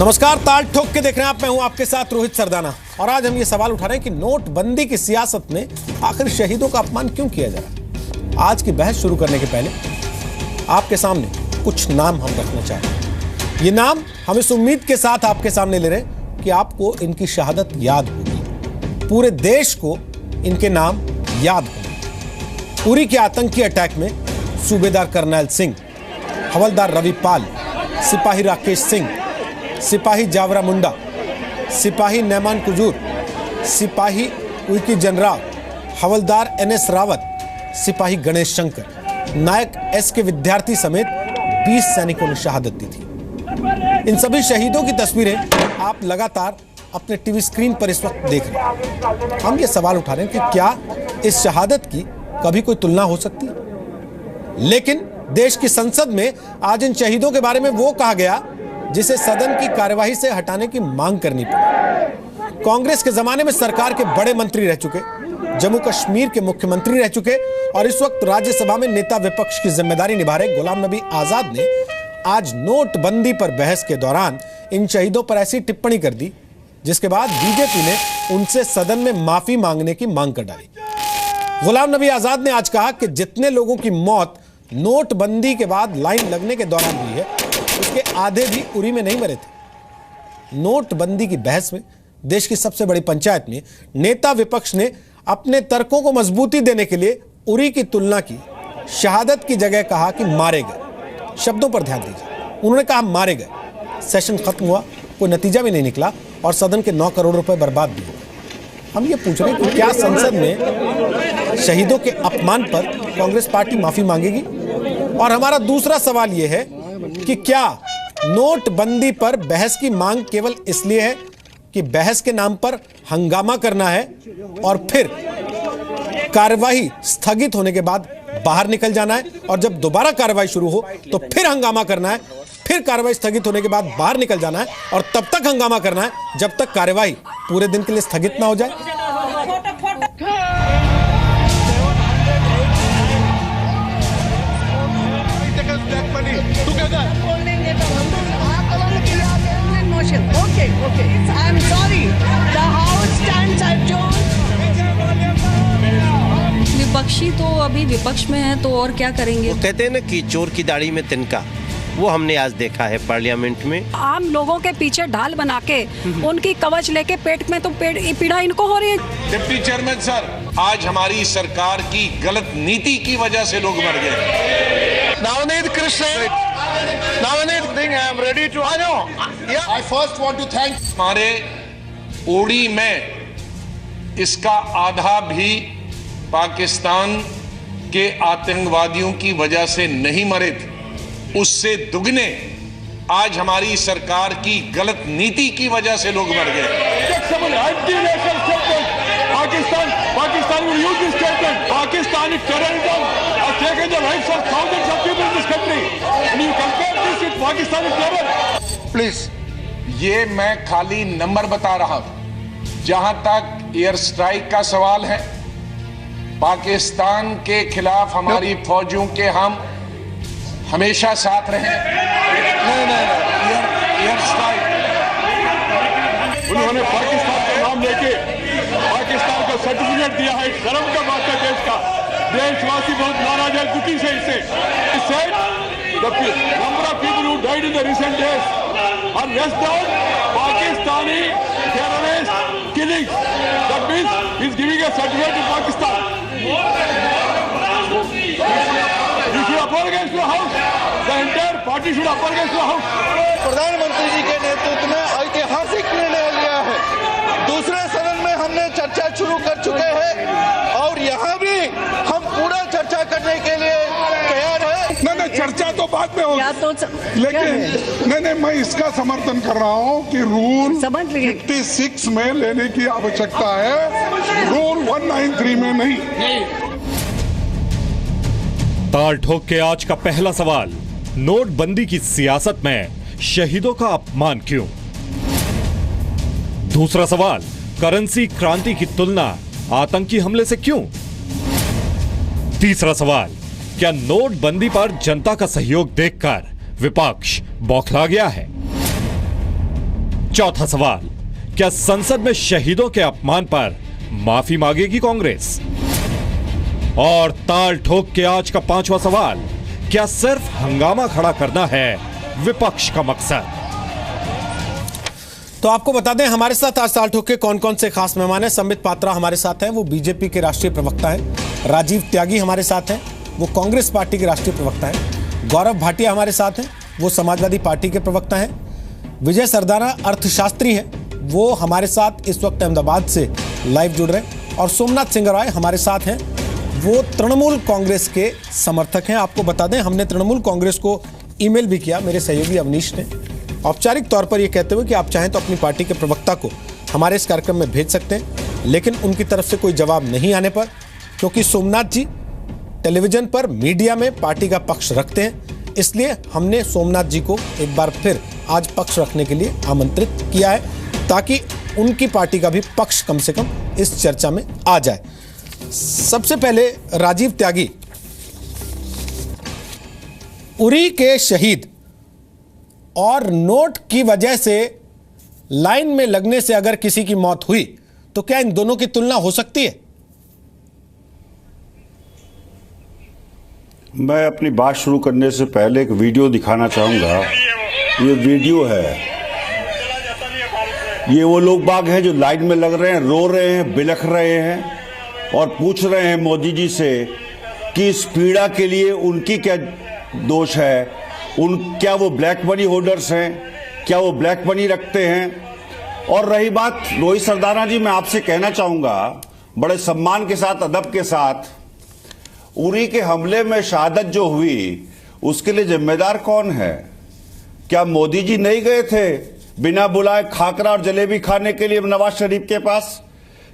नमस्कार, ताल ठोक के देख रहे हैं आप। मैं हूं आपके साथ रोहित सरदाना और आज हम ये सवाल उठा रहे हैं कि नोटबंदी की सियासत में आखिर शहीदों का अपमान क्यों किया जा रहा है। आज की बहस शुरू करने के पहले आपके सामने कुछ नाम हम रखना चाहते हैं। ये नाम हम इस उम्मीद के साथ आपके सामने ले रहे हैं कि आपको इनकी शहादत याद होगी, पूरे देश को इनके नाम याद होंगे। उरी के आतंकी अटैक में सूबेदार करनैल सिंह, हवलदार रवि पाल, सिपाही राकेश सिंह, सिपाही जावरा मुंडा, सिपाही नैमान कुजूर, सिपाही उइकी जनराव, हवलदार NS रावत, सिपाही गणेश शंकर, नायक SK विद्यार्थी समेत 20 सैनिकों ने शहादत दी थी। इन सभी शहीदों की तस्वीरें आप लगातार अपने टीवी स्क्रीन पर इस वक्त देख रहे हैं। हम ये सवाल उठा रहे हैं कि क्या इस शहादत की कभी कोई तुलना हो सकती है। लेकिन देश की संसद में आज इन शहीदों के बारे में वो कहा गया जिसे सदन की कार्यवाही से हटाने की मांग करनी पड़ी। कांग्रेस के जमाने में सरकार के बड़े मंत्री रह चुके, जम्मू कश्मीर के मुख्यमंत्री रह चुके और इस वक्त राज्यसभा में नेता विपक्ष की जिम्मेदारी निभा रहे गुलाम नबी आजाद ने आज नोटबंदी पर बहस के दौरान इन शहीदों पर ऐसी टिप्पणी कर दी जिसके बाद बीजेपी ने उनसे सदन में माफी मांगने की मांग कर डाली। गुलाम नबी आजाद ने आज कहा कि जितने लोगों की मौत नोटबंदी के बाद लाइन लगने के दौरान हुई है, उसके आधे भी उरी में नहीं मरे थे। नोटबंदी की बहस में देश की सबसे बड़ी पंचायत में नेता विपक्ष ने अपने तर्कों को मजबूती देने के लिए उरी की तुलना की, शहादत की जगह कहा कि मारे गए। शब्दों पर ध्यान दीजिए, उन्होंने कहा मारे गए। सेशन खत्म हुआ, कोई नतीजा भी नहीं निकला और सदन के 9 करोड़ रुपए बर्बाद भी हो गए। हम ये पूछ रहे हैं कि क्या संसद में शहीदों के अपमान पर कांग्रेस पार्टी माफी मांगेगी। और हमारा दूसरा सवाल यह है कि क्या नोटबंदी पर बहस की मांग केवल इसलिए है कि बहस के नाम पर हंगामा करना है और फिर कार्यवाही स्थगित होने के बाद बाहर निकल जाना है, और जब दोबारा कार्यवाही शुरू हो तो फिर हंगामा करना है, फिर कार्यवाही स्थगित होने के बाद बाहर निकल जाना है और तब तक हंगामा करना है जब तक कार्यवाही पूरे दिन के लिए स्थगित ना हो जाए। विपक्षी तो अभी विपक्ष में है तो और क्या करेंगे। कहते हैं ना कि चोर की दाढ़ी में तिनका, वो हमने आज देखा है पार्लियामेंट में। आम लोगों के पीछे ढाल बना के उनकी कवच लेके पेट में तो पीड़ा इनको हो रही है। डिप्टी चेयरमैन सर, आज हमारी सरकार की गलत नीति की वजह से लोग मर गए। Navneet Krishna, Navneet Singh, I am ready to I first want to thank. हमारे उड़ी में इसका आधा भी पाकिस्तान के आतंकवादियों की वजह से नहीं मरे थे, उससे दुगने आज हमारी सरकार की गलत नीति की वजह से लोग मर गए। Pakistan will use this statement. Pakistani terrorism has taken the lives of thousands of people in this country. And you compare this with Pakistani terror? Please, ये मैं खाली नंबर बता रहा हूं। जहां तक एयर स्ट्राइक का सवाल है, पाकिस्तान के खिलाफ हमारी फौजियों के हम हमेशा साथ रहे। एयर स्ट्राइक, उन्होंने पाकिस्तान का नाम लेके पाकिस्तान को सर्टिफिकेट दिया है। शर्म का बात है देश का। देशवासी बहुत नाराज है, दुखी से इससे। The number of people who died in the recent days are less than Pakistani terrorist killings. That means he's giving a certificate to Pakistan. You should apologize to the House. The entire party should apologize to the House. प्रधानमंत्री जी के नेतृत्व में ऐतिहासिक निर्णय लिया है। दूसरे सदन में हमने चर्चा शुरू कर चुके हैं और यहाँ भी हम पूरा चर्चा करने के लिए तैयार है। नहीं, चर्चा तो बाद में होगी, लेकिन नहीं, मैं इसका समर्थन कर रहा हूँ कि रूल 56 में लेने की आवश्यकता है, रूल 193 में नहीं। ताल ठोक के आज का पहला सवाल, नोटबंदी की सियासत में शहीदों का अपमान क्यों। दूसरा सवाल, करेंसी क्रांति की तुलना आतंकी हमले से क्यों। तीसरा सवाल, क्या नोटबंदी पर जनता का सहयोग देखकर विपक्ष बौखला गया है। चौथा सवाल, क्या संसद में शहीदों के अपमान पर माफी मांगेगी कांग्रेस? और ताल ठोक के आज का पांचवा सवाल, क्या सिर्फ हंगामा खड़ा करना है विपक्ष का मकसद? तो आपको बता दें, हमारे साथ आज ताल ठोक के कौन कौन से खास मेहमान हैं। संबित पात्रा हमारे साथ हैं, वो बीजेपी के राष्ट्रीय प्रवक्ता हैं। राजीव त्यागी हमारे साथ हैं, वो कांग्रेस पार्टी के राष्ट्रीय प्रवक्ता हैं। गौरव भाटिया हमारे साथ हैं, वो समाजवादी पार्टी के प्रवक्ता हैं। विजय सरदाना अर्थशास्त्री हैं, वो हमारे साथ इस वक्त अहमदाबाद से लाइव जुड़ रहे हैं। और सोमनाथ सिंगराय हमारे साथ हैं, वो तृणमूल कांग्रेस के समर्थक हैं। आपको बता दें, हमने तृणमूल कांग्रेस को ईमेल भी किया, मेरे सहयोगी अवनीश ने, औपचारिक तौर पर यह कहते हुए कि आप चाहें तो अपनी पार्टी के प्रवक्ता को हमारे इस कार्यक्रम में भेज सकते हैं, लेकिन उनकी तरफ से कोई जवाब नहीं आने पर, क्योंकि सोमनाथ जी टेलीविजन पर मीडिया में पार्टी का पक्ष रखते हैं, इसलिए हमने सोमनाथ जी को एक बार फिर आज पक्ष रखने के लिए आमंत्रित किया है, ताकि उनकी पार्टी का भी पक्ष कम से कम इस चर्चा में आ जाए। सबसे पहले राजीव त्यागी, उरी के शहीद और नोट की वजह से लाइन में लगने से अगर किसी की मौत हुई तो क्या इन दोनों की तुलना हो सकती है? मैं अपनी बात शुरू करने से पहले एक वीडियो दिखाना चाहूंगा। ये वीडियो है, ये वो लोग बाग हैं जो लाइन में लग रहे हैं, रो रहे हैं, बिलख रहे हैं और पूछ रहे हैं मोदी जी से कि इस पीड़ा के लिए उनकी क्या दोष है, क्या वो ब्लैक मनी होल्डर्स हैं, क्या वो ब्लैक मनी रखते हैं। और रही बात रोहित सरदाना जी, मैं आपसे कहना चाहूंगा बड़े सम्मान के साथ, अदब के साथ, उरी के हमले में शहादत जो हुई उसके लिए जिम्मेदार कौन है? क्या मोदी जी नहीं गए थे बिना बुलाए खाकरा और जलेबी खाने के लिए नवाज शरीफ के पास?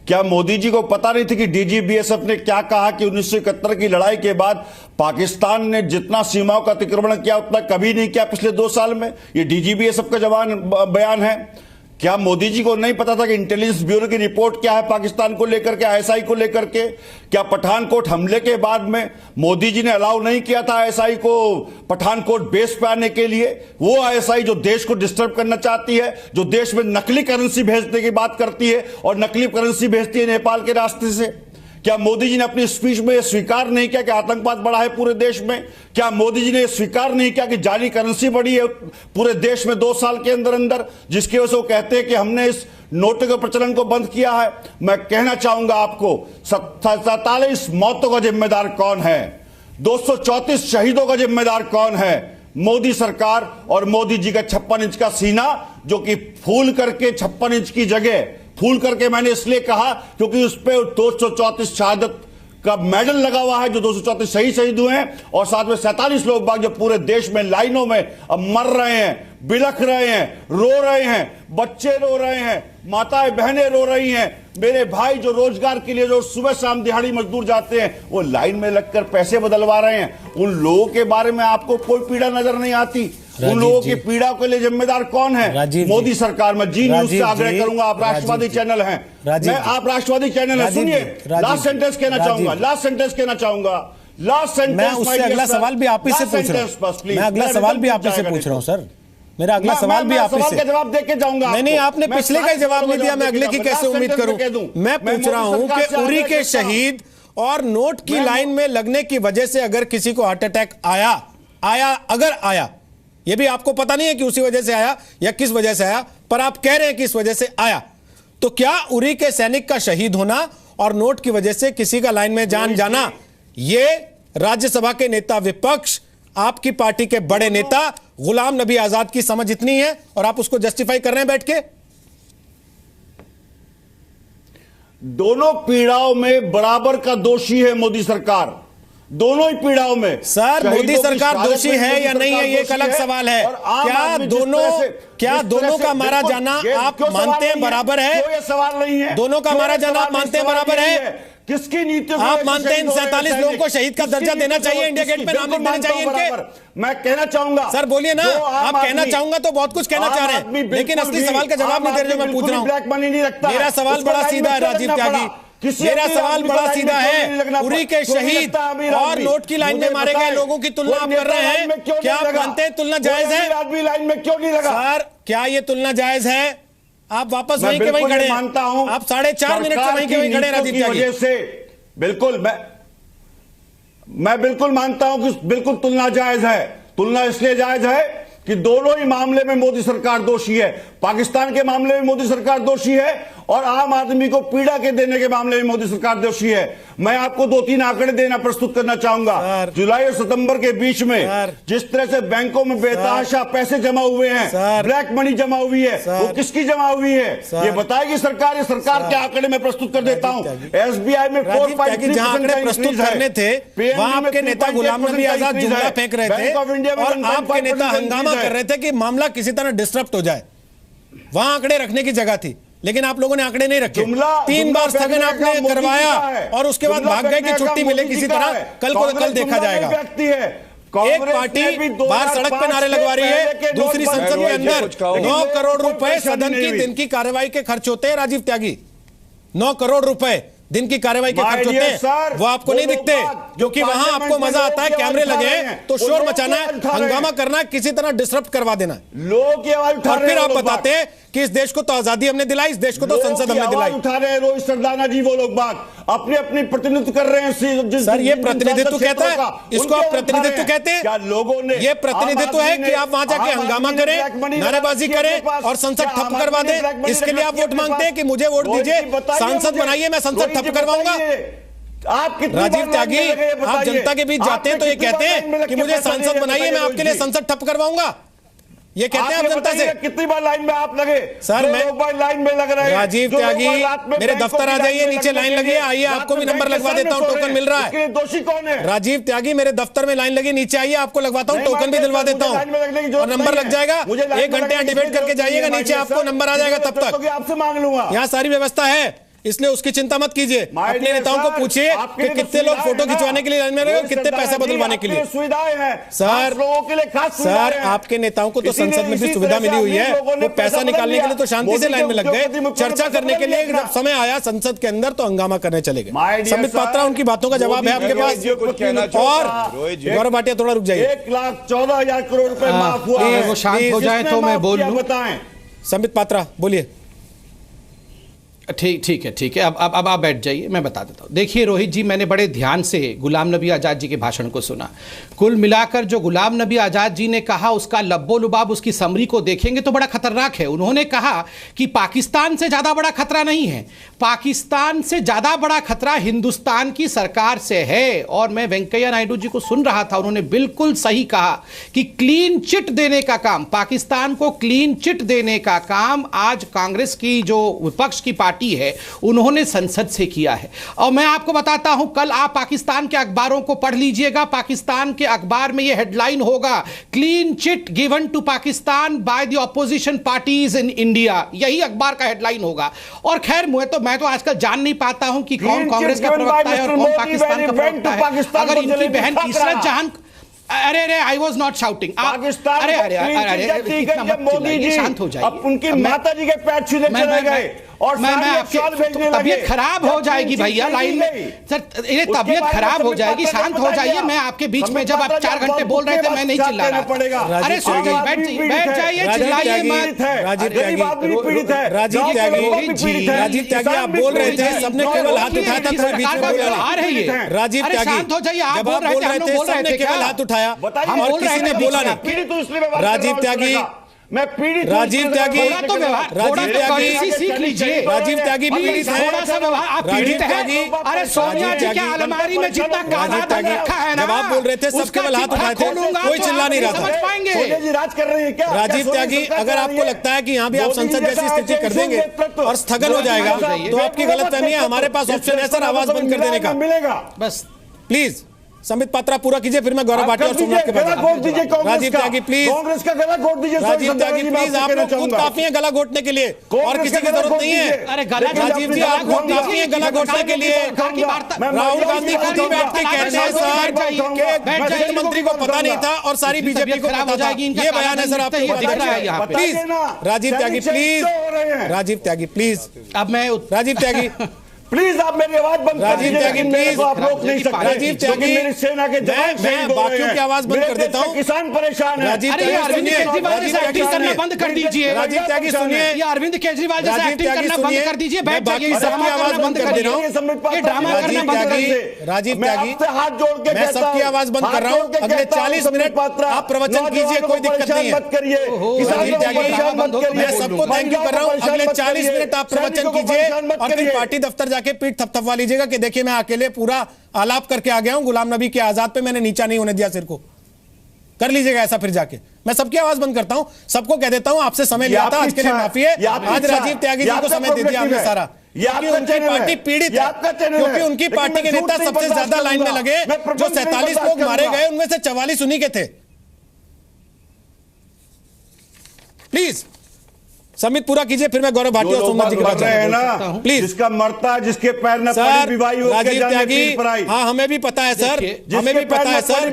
क्या मोदी जी को पता नहीं थी कि डीजी बीएसएफ ने क्या कहा कि 1971 की लड़ाई के बाद पाकिस्तान ने जितना सीमाओं का अतिक्रमण किया उतना कभी नहीं किया पिछले 2 साल में? ये डीजी बीएसएफ का बयान है। क्या मोदी जी को नहीं पता था कि इंटेलिजेंस ब्यूरो की रिपोर्ट क्या है पाकिस्तान को लेकर के, आईएसआई को लेकर के? क्या पठानकोट हमले के बाद में मोदी जी ने अलाउ नहीं किया था आईएसआई को पठानकोट बेस पे आने के लिए? वो आईएसआई जो देश को डिस्टर्ब करना चाहती है, जो देश में नकली करेंसी भेजने की बात करती है और नकली करेंसी भेजती है नेपाल के रास्ते से। क्या मोदी जी ने अपनी स्पीच में यह स्वीकार नहीं किया कि आतंकवाद बढ़ा है पूरे देश में? क्या मोदी जी ने स्वीकार नहीं किया कि जाली करेंसी बढ़ी है पूरे देश में 2 साल के अंदर अंदर, जिसकी वजह से वो कहते हैं कि हमने इस नोटों के प्रचलन को बंद किया है? मैं कहना चाहूंगा आपको, 47 मौतों का जिम्मेदार कौन है? 234 शहीदों का जिम्मेदार कौन है? मोदी सरकार और मोदी जी का 56 इंच का सीना, जो कि फूल करके 56 इंच की जगह फूल करके मैंने इसलिए कहा क्योंकि उस पर 234 शहादत का मेडल लगा हुआ है, जो 234 शहीद हुए हैं, और साथ में 47 लोग बाग जो पूरे देश में लाइनों में अब मर रहे हैं, बिलख रहे हैं, रो रहे हैं, बच्चे रो रहे हैं, माताएं बहनें रो रही हैं, मेरे भाई जो रोजगार के लिए जो सुबह शाम दिहाड़ी मजदूर जाते हैं वो लाइन में लगकर पैसे बदलवा रहे हैं। उन लोगों के बारे में आपको कोई पीड़ा नजर नहीं आती। उन लोगों की पीड़ा के लिए जिम्मेदार कौन है? मोदी सरकार। मैं जी न्यूज से आग्रह करूंगा, आप राष्ट्रवादी चैनल हैं, आप राष्ट्रवादी चैनल है, सुनिए, लास्ट सेंटेंस कहना चाहूंगा, लास्ट सेंटेंस मैं उससे अगला सवाल भी आप ही से पूछ रहा हूं, मैं अगला सवाल भी आप ही से पूछ रहा हूं सर, मेरा अगला सवाल भी आप ही से जवाब देके जाऊंगा। नहीं, आपने पिछले का जवाब नहीं दिया, मैं अगले की कैसे उम्मीद करूं? मैं पूछ रहा हूं कि उरी के शहीद और नोट की लाइन में लगने की वजह से अगर किसी को हार्ट अटैक अगर आया, यह भी आपको पता नहीं है कि उसी वजह से आया या किस वजह से आया, पर आप कह रहे हैं कि इस वजह से आया, तो क्या उरी के सैनिक का शहीद होना और नोट की वजह से किसी का लाइन में जान जाना, यह राज्यसभा के नेता विपक्ष, आपकी पार्टी के बड़े नेता गुलाम नबी आजाद की समझ इतनी है और आप उसको जस्टिफाई कर रहे हैं बैठ के? दोनों पीड़ाओं में बराबर का दोषी है मोदी सरकार, दोनों ही पीड़ाओं में। सर, मोदी सरकार दोषी है या नहीं है, ये एक अलग सवाल है। क्या दोनों का मारा जाना आप मानते हैं बराबर है? ये सवाल नहीं है। दोनों का मारा जाना आप मानते हैं बराबर है? किसकी नीति आप मानते हैं इन 47 लोगों को शहीद का दर्जा देना चाहिए, इंडिया गेट पे नाम लिखना चाहिए इनके? मैं कहना चाहूंगा सर, बोलिए ना, आप कहना चाहूंगा तो बहुत कुछ कहना चाह रहे हैं, लेकिन असली सवाल का जवाब नहीं दे रहे जो मैं पूछ रहा हूं। मेरा सवाल बड़ा सीधा है राजीव त्यागी, मेरा सवाल बड़ा सीधा है। उरी के शहीद और नोट की लाइन में मारे गए लोगों की तुलना आप कर रहे हैं, क्या आप मानते हैं तुलना जायज है? आदमी लाइन में क्यों नहीं लगा? सर, क्या ये तुलना जायज है? आप वापस मैं वहीं के वहीं बिल्कुल खड़े मानता हूं। आप 4.5 मिनट से वहीं के वहीं खड़े राजीव त्यागी। वजह से बिल्कुल मैं बिल्कुल मानता हूं कि बिल्कुल तुलना जायज है। तुलना इसलिए जायज है कि दोनों ही मामले में मोदी सरकार दोषी है। पाकिस्तान के मामले में मोदी सरकार दोषी है और आम आदमी को पीड़ा के देने के मामले में मोदी सरकार दोषी है। मैं आपको 2-3 आंकड़े देना प्रस्तुत करना चाहूंगा। जुलाई और सितंबर के बीच में जिस तरह से बैंकों में बेतहाशा पैसे जमा हुए हैं, ब्लैक मनी जमा हुई है, वो किसकी जमा हुई है ये बताएगी सरकार। ये सरकार के आंकड़े में प्रस्तुत कर देता हूं। SBI में 4.3% आंकड़े प्रस्तुत करने थे, वहां आपके नेता गुलाम नबी आजाद जुमला फेंक रहे थे और आपके नेता हंगामा कर रहे थे कि मामला किसी तरह डिस्टर्ब हो जाए। वहां आंकड़े रखने की जगह थी, लेकिन आप लोगों ने आंकड़े नहीं रखे। 3 बार स्थगन आपने करवाया और उसके बाद भाग गए कि छुट्टी मिले किसी तरह, कल को कल देखा जाएगा। एक पार्टी बाहर सड़क पे नारे लगवा रही है, दूसरी संसद के अंदर 9 करोड़ रुपए सदन की दिन की कार्रवाई के खर्च होते हैं। राजीव त्यागी, 9 करोड़ रुपए दिन की कार्रवाई के खर्च होते हैं, वो आपको नहीं दिखते क्योंकि वहां आपको मजा आता है कैमरे लगे तो शोर मचाना है, हंगामा करना है, किसी तरह डिस्टर्ब करवा देना लोग। और फिर आप बताते हैं कि इस देश को तो आजादी हमने दिलाई, इस देश को तो संसद हमने दिलाई। उठा रहे हैं रोहित सरदाना जी, वो लोग बात अपने अपने प्रतिनिधित्व कर रहे हैं। सर ये प्रतिनिधित्व कहता है, इसको आप प्रतिनिधित्व कहते हैं? क्या लोगों ने ये प्रतिनिधित्व है कि आप वहां जाके हंगामा करें, नारेबाजी करें और संसद ठप करवा दें? इसके लिए आप वोट मांगते हैं कि मुझे वोट दीजिए, सांसद बनाइए, मैं संसद ठप करवाऊंगा। आप राजीव त्यागी, आप जनता के बीच जाते हैं तो ये कहते हैं कि मुझे सांसद बनाइए, मैं आपके लिए संसद ठप करवाऊंगा। ये कहते हैं आप जनता से। कितनी बार लाइन में आप लगे? सर मैं लाइन में लग रहे हैं। राजीव त्यागी, मेरे दफ्तर आ जाइए, नीचे लाइन लगी है, आइए आपको भी नंबर लगवा देता हूं, टोकन मिल रहा है। दोषी कौन है? राजीव त्यागी, मेरे दफ्तर में लाइन लगी, नीचे आइए, आपको लगवाता हूं, टोकन भी दिलवा देता हूं और नंबर लग जाएगा। 1 घंटे यहाँ डिबेट करके जाइएगा, नीचे आपको नंबर आ जाएगा। तब तक आपसे मांग लूंगा, यहाँ सारी व्यवस्था है, इसलिए उसकी चिंता मत कीजिए। अपने नेताओं को पूछिए कि कितने लोग फोटो खिंचवाने के लिए लाइन में रहे, कितने पैसा बदलवाने के लिए। सुविधाएं हैं सर, लोगों के लिए खास सर आपके नेताओं को तो संसद में भी सुविधा मिली हुई है, वो पैसा निकालने के लिए तो शांति से लाइन में लग गए। चर्चा करने के लिए जब समय आया संसद के अंदर तो हंगामा करने चले गए। संबित पात्रा, उनकी बातों का जवाब है आपके पास। और गौरव भाटिया थोड़ा रुक जाइए। 1,14,000 करोड़ रुपए माफ हुआ है। वो शांत हो जाए तो मैं बोल लूं। बताएं संबित पात्रा, बोलिए। ठीक है। अब आप बैठ जाइए, मैं बता देता हूँ। देखिए रोहित जी, मैंने बड़े ध्यान से गुलाम नबी आज़ाद जी के भाषण को सुना। कुल मिलाकर जो गुलाम नबी आज़ाद जी ने कहा उसका लब्बो लुबाब, उसकी समरी को देखेंगे तो बड़ा खतरनाक है। उन्होंने कहा कि पाकिस्तान से ज़्यादा बड़ा खतरा नहीं है, पाकिस्तान से ज़्यादा बड़ा खतरा हिंदुस्तान की सरकार से है। और मैं वेंकैया नायडू जी को सुन रहा था, उन्होंने बिल्कुल सही कहा कि क्लीन चिट देने का काम, पाकिस्तान को क्लीन चिट देने का काम आज कांग्रेस की जो विपक्ष की पार्टी है उन्होंने संसद से किया है। और मैं आपको बताता हूं, कल आप पाकिस्तान के अखबारों को पढ़ लीजिएगा, पाकिस्तान के अखबार में यह हेडलाइन होगा, clean chit given to Pakistan by the opposition parties in India. यही अखबार का हेडलाइन होगा। और खैर मैं तो आजकल जान नहीं पाता हूं कि कौन कांग्रेस का प्रवक्ता है और कौन पाकिस्तान का प्रवक्ता है। अगर इनकी बहन इशरत जहां, अरे आई वॉज नॉट शाउटिंग। अरे मोदी जी शांत हो जाइए। उनकी माता जी के पैर छूने चले गए और मैं आपकी तबीयत खराब हो जाएगी भैया, लाइन में सर, ये तबीयत खराब हो जाएगी, शांत हो जाइए। मैं आपके बीच में जब आप 4 घंटे बोल रहे थे मैं नहीं चिल्ला रहा था। अरे सुन जाइए, बैठ जाइए, चिल्लाइए मत। राजीव त्यागी, आप बोल रहे थे, सबने केवल हाथ उठाया था, कोई बीच में बोला नहीं। राजीव त्यागी, शांत हो जाइए, आप बोल रहे थे, सबने केवल हाथ उठाया और किसी ने बोला नहीं। राजीव त्यागी, मैं पीड़ित, राजीव त्यागी, राजीव त्यागी सीख लीजिए। राजीव त्यागी पीड़ित है, थोड़ा सा व्यवहार, आप पीड़ित हैं। अरे सोनिया जी के अलमारी में जितना काला धन रखा है ना, जब आप बोल रहे थे सब केवल हाथ उठाए थे, कोई चिल्ला नहीं रहा था। समझ पाएंगे राज कर रहे हैं क्या? राजीव त्यागी, अगर आपको लगता है कि यहाँ भी आप संसद जैसी स्थिति कर देंगे और स्थगन हो जाएगा तो आपकी गलतफहमी है। हमारे पास ऑप्शन है सर, आवाज बंद कर देने का। मिलेगा बस प्लीज। संबित पात्रा पूरा कीजिए, फिर मैं गौरव भाटिया और सोमनाथ के पास। राजीव त्यागी प्लीज, कांग्रेस का गला घोट दीजिए। राजीव त्यागी प्लीज, आप लोग खुद काफी है गला घोटने के लिए और किसी की जरूरत नहीं है। अरे राजीव जी, आप खुद काफी है गला घोटने के लिए। राहुल गांधी खुद ही बैठ के कहते हैं सर कि वित्त मंत्री को पता नहीं था और सारी बीजेपी को पता था। ये बयान है सर आपको, please. Rajiv Tyagi please, Rajiv Tyagi please. अब मैं राजीव त्यागी प्लीज आप मेरी आवाज बंद कर राजीव दीजिए, त्यागी, लेकिन मेरे को आप रोक नहीं सकते। राजीव त्यागी, क्योंकि मेरी सेना के जवान शहीद हो रहे बाकियों हैं। की आवाज बंद मेरे कर देता देश हूं। के किसान परेशान है। राजीव अरे ये त्यागी अरविंद सुनिए, केजरीवाल जैसे राजीव एक्टिंग त्यागी करना सुनिए। बंद कर दीजिए। राजीव त्यागी सुनिए, ये अरविंद केजरीवाल जैसे राजीव एक्टिंग त्यागी करना बंद सुनिए, कर दीजिए। मैं बैठ जाइए, बाकी सबकी आवाज करना बंद कर दे रहा हूं। ये ड्रामा करना बंद कर दीजिए। राजीव मैं त्यागी, आपसे हाथ जोड़ के मैं कहता सबकी हूं, आवाज बंद हाथ कर रहा हूं। जोड़ के अगले कहता हूं, 40 संबित मिनट पात्रा, आप प्रवचन कीजिए, नौजवानों कोई को दिक्कत नहीं है। परेशान मत करिए। राजीव त्यागी, मैं सबको थैंक यू कर रहा हूं। अगले 40 मिनट आप प्रवचन कीजिए और फिर पार्टी दफ्तर जाके पीठ थपथपवा लीजिएगा कि देखिए मैं अकेले पूरा आलाप करके आ गया हूं। गुलाम नबी के आजाद पे मैंने नीचा नहीं होने दिया सिर को। कर लीजिएगा ऐसा फिर जाके। मैं सबकी आवाज बंद करता हूं, सबको कह देता हूं आपसे समय लिया था, आज के लिए माफी है। आज राजीव त्यागी जी को समय दे दिया हमने सारा, क्योंकि उनकी पार्टी पीड़ित है, क्योंकि उनकी पार्टी के नेता सबसे ज्यादा लाइन में लगे। जो 47 लोग मारे गए उनमें से 44 उन्हीं के थे। प्लीज समित पूरा कीजिए, फिर मैं गौरव भाटी और सोमनाथ जी के बाद है ना, प्लीज। जिसका मरता है, जिसके पैर में सर, पड़ी विवाही हो के राजीव जाने त्यागी, पीर पर आई। हाँ हमें भी पता है सर, हमें भी पता है सर,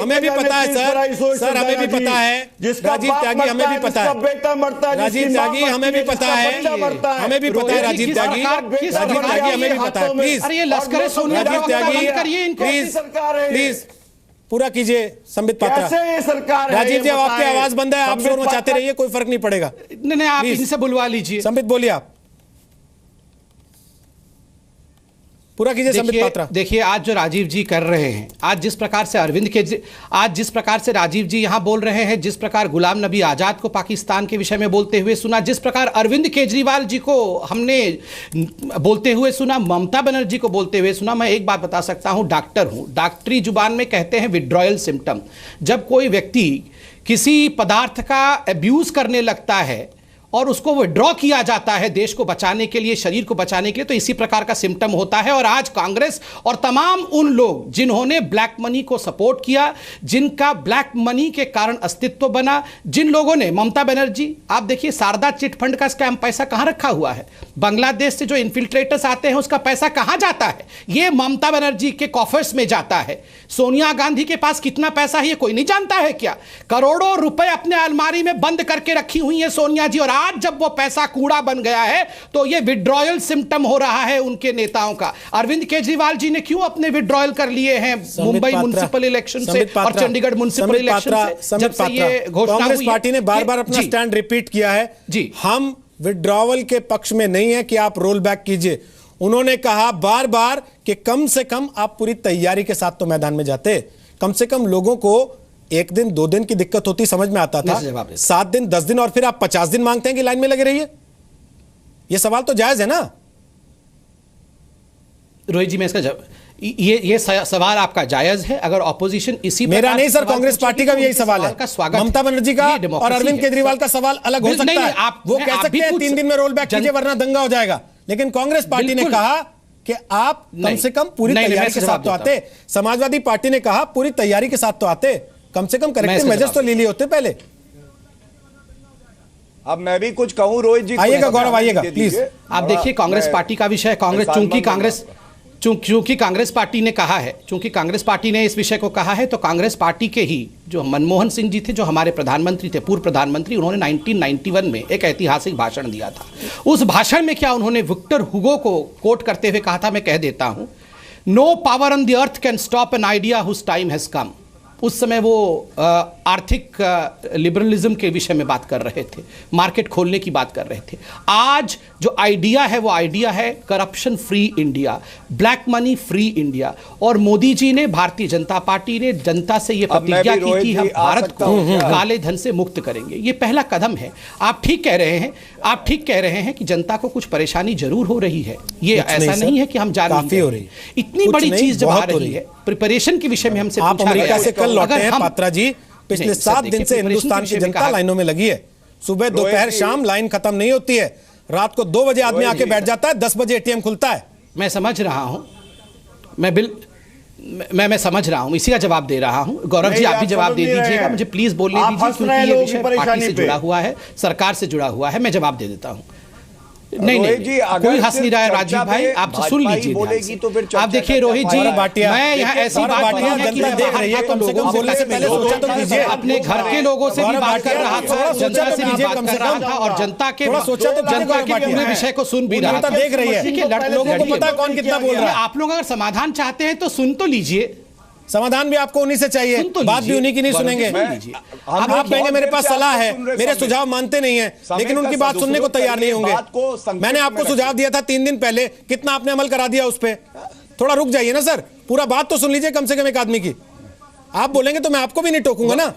हमें भी पता है सर, हमें भी पता है। राजीव त्यागी हमें भी पता है, बेटा मरता है, राजीव त्यागी हमें भी पता है, हमें भी पता है राजीव त्यागी, राजीव त्यागी हमें भी पता है। प्लीज अरे ये लश्कर सोनिया राजीव त्यागी, करिए इनको। प्लीज प्लीज पूरा कीजिए संबित पात्रा। कैसे ये सरकार है, राजीव जी ये आपकी बताएं। आवाज बंद है, आप शोर मचाते रहिए, कोई फर्क नहीं पड़ेगा। नहीं आप Please। इनसे बुलवा लीजिए। संबित बोलिए, आप पूरा कीजिए संबित पात्रा। देखिए आज जो राजीव जी कर रहे हैं, आज जिस प्रकार से आज जिस प्रकार से राजीव जी यहां बोल रहे हैं, जिस प्रकार गुलाम नबी आजाद को पाकिस्तान के विषय में बोलते हुए सुना, जिस प्रकार अरविंद केजरीवाल जी को हमने बोलते हुए सुना, ममता बनर्जी को बोलते हुए सुना। मैं एक बात बता सकता हूं, डॉक्टर हूं, डॉक्टरी जुबान में कहते हैं विड्रॉयल सिम्टम। जब कोई व्यक्ति किसी पदार्थ का अब्यूज करने लगता है और उसको विड्रॉ किया जाता है देश को बचाने के लिए, शरीर को बचाने के लिए, तो इसी प्रकार का सिम्टम होता है। और आज कांग्रेस और तमाम उन लोग जिन्होंने ब्लैक मनी को सपोर्ट किया, जिनका ब्लैक मनी के कारण अस्तित्व बना, जिन लोगों ने, ममता बनर्जी, आप देखिए शारदा चिट फंड का स्कैम पैसा कहां रखा हुआ है, बांग्लादेश से जो इन्फिल्ट्रेटर्स आते हैं उसका पैसा कहां जाता है, यह ममता बनर्जी के कॉफर्स में जाता है। सोनिया गांधी के पास कितना पैसा है ये कोई नहीं जानता है क्या? करोड़ों रुपए अपने अलमारी में बंद करके रखी हुई है सोनिया जी, और आज जब वो पैसा कूड़ा बन गया है तो ये विड्रॉयल सिम्टम हो रहा है उनके नेताओं का। अरविंद केजरीवाल जी ने क्यों अपने विड्रॉयल कर लिए हैं मुंबई म्युनिसिपल इलेक्शन से और चंडीगढ़ म्युनिसिपल इलेक्शन से, जब से ये घोषणा हुई? कांग्रेस पार्टी ने बार बार अपना स्टैंड रिपीट किया है जी, हम विड्रॉवल के पक्ष में नहीं है कि आप रोल बैक कीजिए। उन्होंने कहा बार बार कि कम से कम आप पूरी तैयारी के साथ तो मैदान में जाते, कम से कम लोगों को 1 दिन 2 दिन की दिक्कत होती समझ में आता था, 7 दिन 10 दिन और फिर आप 50 दिन मांगते हैं कि लाइन में लगे रहिए। यह सवाल तो जायज है ना रोहित जी? मैं इसका ये सवाल आपका जायज है। अगर ऑपोजिशन इसी मेरा नहीं सर, कांग्रेस पार्टी का भी यही सवाल है। ममता बनर्जी का और अरविंद केजरीवाल का सवाल अलग हो सकता है। वो कह सकते हैं 3 दिन में रोल बैक कीजिए वरना दंगा हो जाएगा, लेकिन कांग्रेस पार्टी ने कहा कि आप कम से कम पूरी तैयारी के साथ तो आते। समाजवादी पार्टी ने कहा पूरी तैयारी के साथ तो आते, कम से कम करेक्टिव मेजर्स तो ले लिए होते पहले। अब मैं भी कुछ कहूं रोहित जी, आइएगा गौरव, आइएगा प्लीज। आप देखिए कांग्रेस पार्टी का विषय, कांग्रेस चूंकि कांग्रेस पार्टी ने कहा है, चूंकि कांग्रेस पार्टी ने इस विषय को कहा है, तो कांग्रेस पार्टी के ही जो मनमोहन सिंह जी थे, जो हमारे प्रधानमंत्री थे, पूर्व प्रधानमंत्री, उन्होंने 1991 में एक ऐतिहासिक भाषण दिया था। उस भाषण में क्या उन्होंने विक्टर हुगो को कोट करते हुए कहा था, मैं कह देता हूं, no power on the earth can stop an idea whose time has come. उस समय वो आर्थिक लिबरलिज्म के विषय में बात कर रहे थे, मार्केट खोलने की बात कर रहे थे। आज जो आइडिया है वो आइडिया है corruption free India, black money free India. और मोदी जी ने, भारतीय जनता पार्टी ने जनता से ये प्रतिज्ञा की कि हम भारत को काले धन से मुक्त करेंगे। ये पहला कदम है। आप ठीक कह रहे हैं, आप ठीक कह रहे हैं कि जनता को कुछ परेशानी जरूर हो रही है। ये ऐसा नहीं है कि हम जान नहीं हो रही। इतनी बड़ी चीज जब आ रही है, प्रिपरेशन के विषय में हमसे आप अमेरिका से कल लौटे हैं पात्रा जी, पिछले 7 दिन से हिंदुस्तान की जनता लाइनों में लगी है। सुबह दोपहर शाम लाइन खत्म नहीं होती है, रात को 2 बजे आदमी आके बैठ जाता है, 10 बजे एटीएम खुलता है। मैं समझ रहा हूं, मैं समझ रहा हूं, इसी का जवाब दे रहा हूं। गौरव जी आप भी जवाब दे दीजिएगा, मुझे प्लीज बोलने दीजिए, क्योंकि ये विषय पार्टी से जुड़ा हुआ है, सरकार से जुड़ा हुआ है, मैं जवाब दे देता हूं। नहीं कोई हंस नहीं रहा है राजीव भाई, आप सुन लीजिए बोलेगी तो फिर आप देखिए रोहित जी, मैं यहाँ ऐसी बात नहीं है कि देख रही है तो लोगों बोलने से पहले सोचा तो कीजिए, अपने घर के लोगों से भी बात कर रहा था, जनता से भी बात कर रहा था और जनता के पूरे विषय को सुन भी रहा था, देख रही है, लोगों को पता कौन कितना बोल रहा है। आप लोग अगर समाधान चाहते हैं तो सुन तो लीजिए, समाधान भी आपको उन्हीं से चाहिए, बात भी उन्हीं की नहीं सुनेंगे। आप कहेंगे मेरे पास सलाह है, मेरे सुझाव मानते नहीं है, लेकिन उनकी बात सुनने को तैयार नहीं होंगे। मैंने आपको सुझाव दिया था 3 दिन पहले, कितना आपने अमल करा दिया उस पर? थोड़ा रुक जाइए ना सर, पूरा बात तो सुन लीजिए कम से कम एक आदमी की। आप बोलेंगे तो मैं आपको भी नहीं टोकूंगा ना।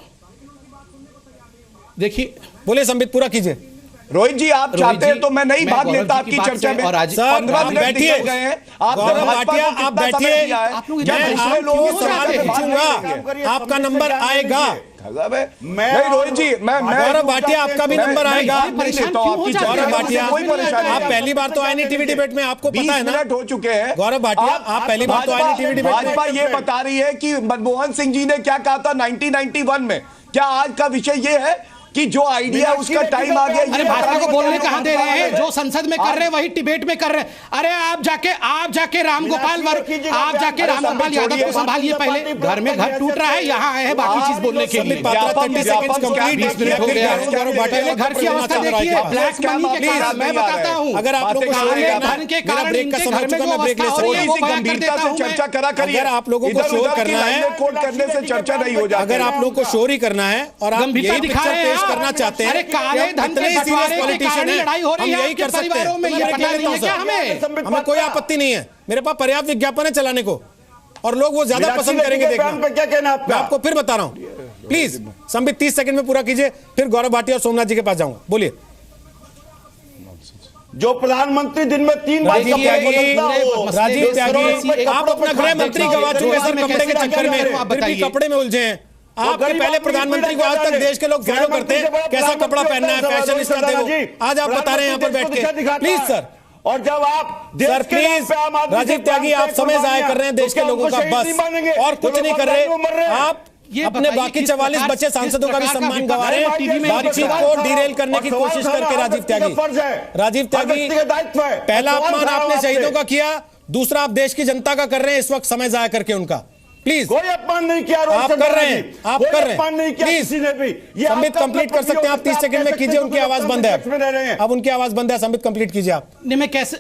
देखिए बोले संबित, पूरा कीजिए। रोहित जी आप चाहते हैं तो मैं नहीं भाग लेता आपकी चर्चा में। सर आप बैठिए, गौरव भाटिया आप बैठिए, मैं आपको सवाल पूछूंगा, आपका नंबर आएगा। नहीं रोहित जी, मैं गौरव भाटिया आपका भी नंबर आएगा। गौरव भाटिया आप पहली बार तो आए नहीं टीवी डिबेट में, आपको पता है ना, हो चुके हैं। गौरव भाटिया आप पहली बार तो आए नहीं टीवी डिबेट में। भाजपा ये बता रही है कि मनमोहन सिंह जी ने क्या कहा था 1991 में, क्या आज का विषय ये है कि जो आइडिया उसका टाइम आ गया? अरे भाजपा को बोलने कहां दे रहे हैं? जो संसद में कर रहे हैं वही डिबेट में कर रहे हैं। अरे आप जाके रामगोपाल यादव को संभालिए पहले, घर में घर टूट रहा है, यहाँ आए हैं बाकी चीज बोलने के लिए। 20 मिनट हो गया, घर की अवस्था देखिए, ब्लैक मनी के कारण मैं बताता हूँ, अगर आप लोगों को चर्चा करा करिए, अगर आप लोगों को शोर करना है, करने से चर्चा नहीं हो जाती। अगर आप लोगों को शोर ही करना है और आप यही पिक्चर पेश करना चाहते हैं, अरे काले धन के बंटवारे के कारण लड़ाई हो रही है आपके परिवारों में, ये पता नहीं है क्या? हमें कोई आपत्ति नहीं है, मेरे पास पर्याप्त विज्ञापन है चलाने को, और लोग वो ज्यादा पसंद करेंगे देखना। क्या कहना आपका? मैं आपको फिर बता रहा हूं, प्लीज संबित 30 सेकंड में पूरा कीजिए, फिर गौरव भाटिया और सोमनाथ जी के पास जाऊंगा। बोलिए। जो प्रधानमंत्री दिन में 3 बार राजीव त्यागी, आप अपना गृह मंत्री गवा चुके सर कपड़े के चक्कर में, फिर भी कपड़े में उलझे हैं। आपके पहले प्रधानमंत्री को आज तक देश के लोग फॉलो करते हैं, कैसा कपड़ा पहनना है, फैशनिस्टा थे वो, आज आप बता रहे हैं यहाँ पर बैठ के। प्लीज सर, और जब आप सर प्लीज राजीव त्यागी, आप समय जाया कर रहे हैं देश के लोगों का, बस और कुछ नहीं कर रहे। आप अपने बाकी 44 बच्चे सांसदों का भी सम्मान गंवा रहे हैं, बातचीत को डिरेल करने की कोशिश करके। राजीव त्यागी, पहला अपमान आपने शहीदों का किया, दूसरा आप देश की जनता का कर रहे हैं इस वक्त समय जाया करके उनका। प्लीज, कोई अपमान नहीं किया, आप कर रहे हैं, आप कर रहे हैं, प्लीज संबित कंप्लीट कर सकते हैं आप 30 सेकंड में कीजिए, उनकी आवाज बंद है, अब उनकी आवाज बंद है, संबित कंप्लीट कीजिए आप। नहीं मैं कैसे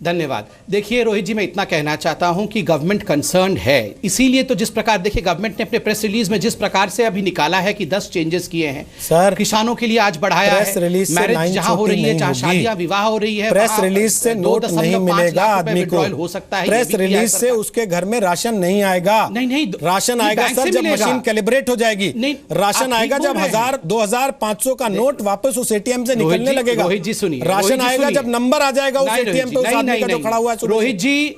धन्यवाद। देखिए रोहित जी, मैं इतना कहना चाहता हूं कि गवर्नमेंट कंसर्न्ड है, इसीलिए तो जिस प्रकार देखिए गवर्नमेंट ने अपने प्रेस रिलीज में जिस प्रकार से अभी निकाला है कि 10 चेंजेस किए हैं सर, किसानों के लिए आज बढ़ाया है, मैरिज जहां हो रही है, जहां शादियां विवाह हो रही है, प्रेस रिलीज से नोट नहीं मिलेगा आदमी को, हो सकता है प्रेस रिलीज से उसके घर में राशन नहीं आएगा। नहीं राशन आएगा सर जब मशीन कैलिब्रेट हो जाएगी, राशन आएगा जब 1000 2500 का का नोट वापस उस एटीएम से निकलने लगेगा। रोहित जी सुनिए, राशन आएगा जब नंबर आ जाएगा उस एटीएम पे, उस आदमी का जो खड़ा हुआ है। रोहित जी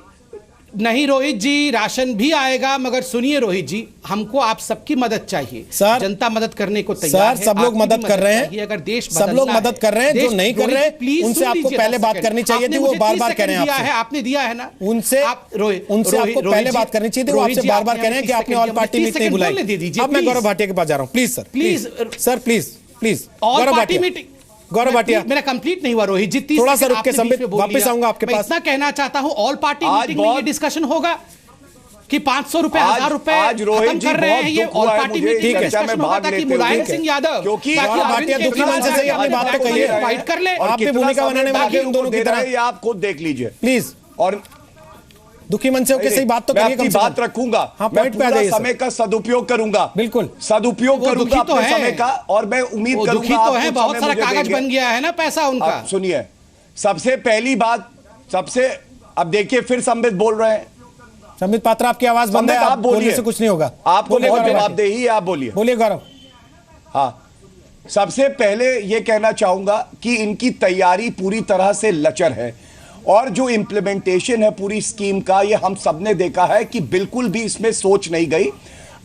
नहीं, रोहित जी राशन भी आएगा, मगर सुनिए रोहित जी, हमको आप सबकी मदद चाहिए सर, जनता मदद करने को तैयार है, सब लोग मदद कर रहे हैं, अगर देश सब लोग मदद कर रहे हैं, जो नहीं कर रहे प्लीज उनसे आपको पहले बात करनी चाहिए थी, वो बार बार कह रहे हैं, आपने दिया है ना, उनसे आपको पहले बात करनी चाहिए थी, वो आपसे बार बार कह रहे हैं कि आपने ऑल पार्टी मीटिंग बुलाई। अब मैं गौरव भाटिया के पास जा रहा हूँ, please sir, please sir, please all party meeting. Gaurav Bhatia मेरा कंप्लीट नहीं हुआ रोहित जी, थोड़ा सा रुक के संबित वापस आऊंगा आपके पास। इतना कहना चाहता हूं, ऑल पार्टी मीटिंग में ये डिस्कशन होगा कि 500 रुपए 1000 रुपए खत्म कर रहे हैं, ये ऑल पार्टी मीटिंग डिस्कशन होगा ताकि मुलायम सिंह यादव, क्योंकि भाटिया दुखी मन से अपनी बात तो कहिए, फाइट कर ले, आप भी भूमिका बनाने वाले उन दोनों की तरह, आप खुद देख लीजिए प्लीज। और दुखी मन से सही बात तो करिए, बात रखूंगा, मैं पूरा समय का सदुपयोग करूंगा, बिल्कुल सदुपयोग करूंगा अपने समय का, और मैं उम्मीद करूंगा दुखी तो है, बहुत सारा कागज बन गया है ना पैसा उनका। सुनिए, सबसे पहली बात, अब देखिए फिर संबित बोल रहे हैं, संबित पात्रा आपकी आवाज बंद है, आप बोलने से कुछ नहीं होगा, आपको बहुत जवाबदेही है, आप बोलिए गौरव। हाँ, सबसे पहले यह कहना चाहूंगा कि इनकी तैयारी पूरी तरह से लचर है, और जो इंप्लीमेंटेशन है पूरी स्कीम का, ये हम सबने देखा है कि बिल्कुल भी इसमें सोच नहीं गई।